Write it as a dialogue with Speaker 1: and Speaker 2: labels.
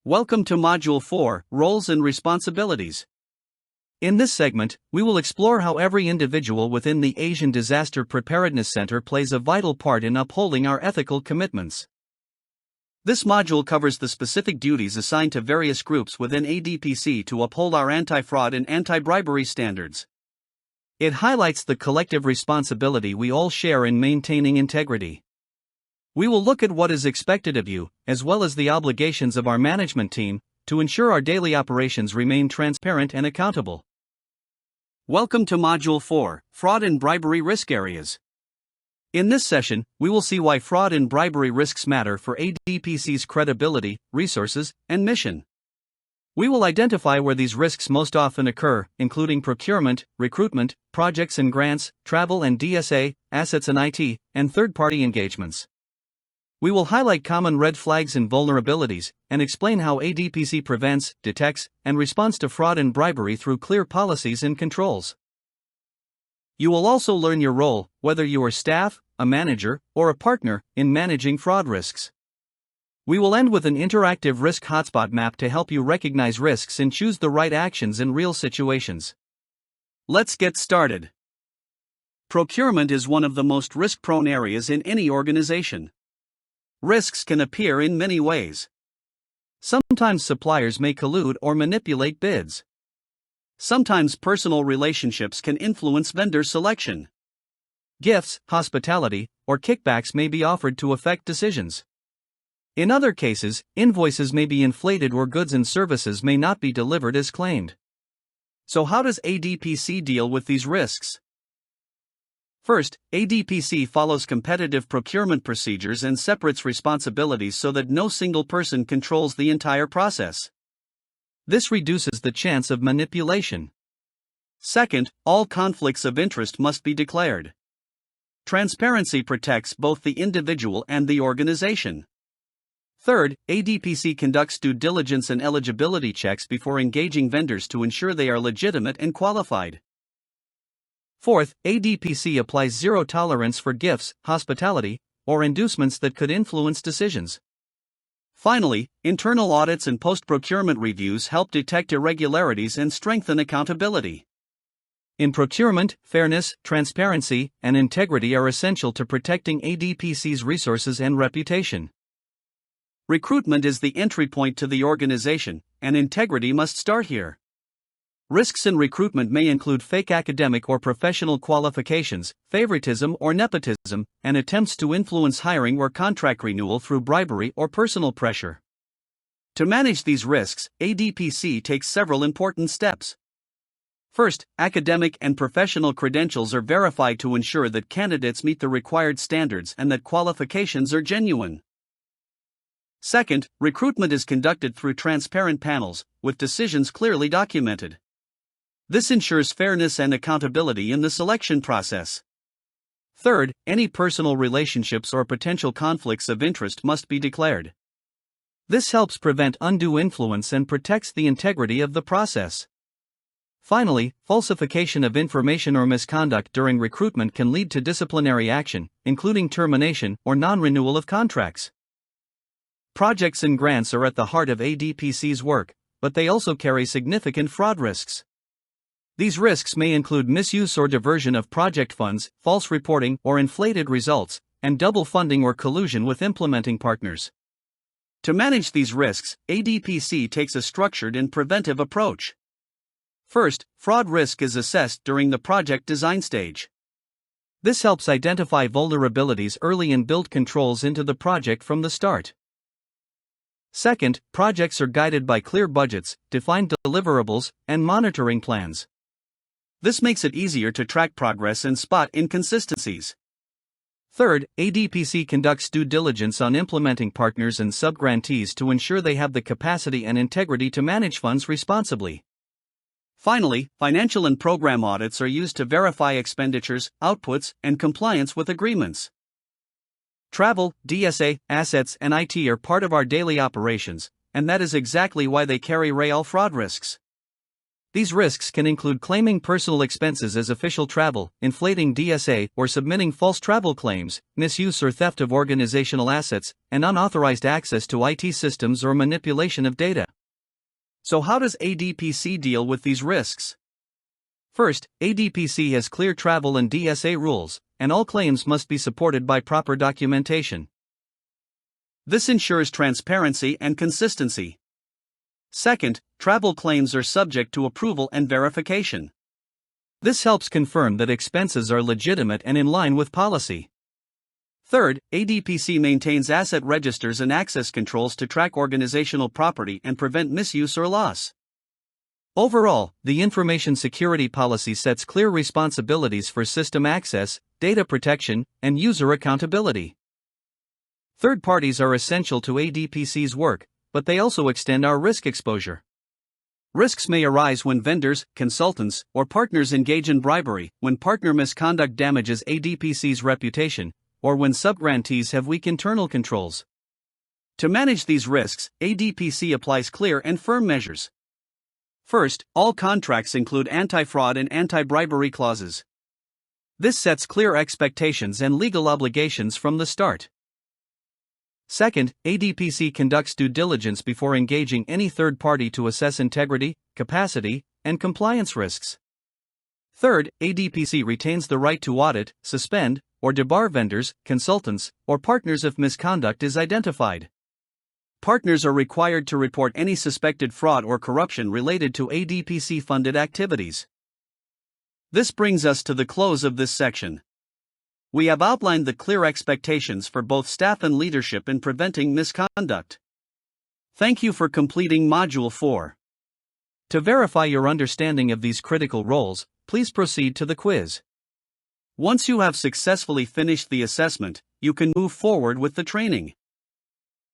Speaker 1: Welcome to Module 4, Roles and Responsibilities. In this segment, we will explore how every individual within the Asian Disaster Preparedness Center plays a vital part in upholding our ethical commitments. This module covers the specific duties assigned to various groups within ADPC to uphold our anti-fraud and anti-bribery standards. It highlights the collective responsibility we all share in maintaining integrity. We will look at what is expected of you, as well as the obligations of our management team, to ensure our daily operations remain transparent and accountable. Welcome to Module 4, Fraud and Bribery Risk Areas. In this session, we will see why fraud and bribery risks matter for ADPC's credibility, resources, and mission. We will identify where these risks most often occur, including procurement, recruitment, projects and grants, travel and DSA, assets and IT, and third-party engagements. We will highlight common red flags and vulnerabilities, and explain how ADPC prevents, detects, and responds to fraud and bribery through clear policies and controls. You will also learn your role, whether you are staff, a manager, or a partner, in managing fraud risks. We will end with an interactive risk hotspot map to help you recognize risks and choose the right actions in real situations. Let's get started. Procurement is one of the most risk-prone areas in any organization. Risks can appear in many ways. Sometimes suppliers may collude or manipulate bids. Sometimes personal relationships can influence vendor selection. Gifts, hospitality, or kickbacks may be offered to affect decisions. In other cases, invoices may be inflated or goods and services may not be delivered as claimed. So how does ADPC deal with these risks? First, ADPC follows competitive procurement procedures and separates responsibilities so that no single person controls the entire process. This reduces the chance of manipulation. Second, all conflicts of interest must be declared. Transparency protects both the individual and the organization. Third, ADPC conducts due diligence and eligibility checks before engaging vendors to ensure they are legitimate and qualified. Fourth, ADPC applies zero tolerance for gifts, hospitality, or inducements that could influence decisions. Finally, internal audits and post-procurement reviews help detect irregularities and strengthen accountability. In procurement, fairness, transparency, and integrity are essential to protecting ADPC's resources and reputation. Recruitment is the entry point to the organization, and integrity must start here. Risks in recruitment may include fake academic or professional qualifications, favoritism or nepotism, and attempts to influence hiring or contract renewal through bribery or personal pressure. To manage these risks, ADPC takes several important steps. First, academic and professional credentials are verified to ensure that candidates meet the required standards and that qualifications are genuine. Second, recruitment is conducted through transparent panels, with decisions clearly documented. This ensures fairness and accountability in the selection process. Third, any personal relationships or potential conflicts of interest must be declared. This helps prevent undue influence and protects the integrity of the process. Finally, falsification of information or misconduct during recruitment can lead to disciplinary action, including termination or non-renewal of contracts. Projects and grants are at the heart of ADPC's work, but they also carry significant fraud risks. These risks may include misuse or diversion of project funds, false reporting or inflated results, and double funding or collusion with implementing partners. To manage these risks, ADPC takes a structured and preventive approach. First, fraud risk is assessed during the project design stage. This helps identify vulnerabilities early and build controls into the project from the start. Second, projects are guided by clear budgets, defined deliverables, and monitoring plans. This makes it easier to track progress and spot inconsistencies. Third, ADPC conducts due diligence on implementing partners and subgrantees to ensure they have the capacity and integrity to manage funds responsibly. Finally, financial and program audits are used to verify expenditures, outputs, and compliance with agreements. Travel, DSA, assets, and IT are part of our daily operations, and that is exactly why they carry real fraud risks. These risks can include claiming personal expenses as official travel, inflating DSA, or submitting false travel claims, misuse or theft of organizational assets, and unauthorized access to IT systems or manipulation of data. So, how does ADPC deal with these risks? First, ADPC has clear travel and DSA rules, and all claims must be supported by proper documentation. This ensures transparency and consistency. Second, travel claims are subject to approval and verification. This helps confirm that expenses are legitimate and in line with policy. Third, ADPC maintains asset registers and access controls to track organizational property and prevent misuse or loss. Overall, the information security policy sets clear responsibilities for system access, data protection, and user accountability. Third parties are essential to ADPC's work, but they also extend our risk exposure. Risks may arise when vendors, consultants, or partners engage in bribery, when partner misconduct damages ADPC's reputation, or when subgrantees have weak internal controls. To manage these risks, ADPC applies clear and firm measures. First, all contracts include anti-fraud and anti-bribery clauses. This sets clear expectations and legal obligations from the start. Second, ADPC conducts due diligence before engaging any third party to assess integrity, capacity, and compliance risks. Third, ADPC retains the right to audit, suspend, or debar vendors, consultants, or partners if misconduct is identified. Partners are required to report any suspected fraud or corruption related to ADPC-funded activities. This brings us to the close of this section. We have outlined the clear expectations for both staff and leadership in preventing misconduct. Thank you for completing Module 4. To verify your understanding of these critical roles, please proceed to the quiz. Once you have successfully finished the assessment, you can move forward with the training.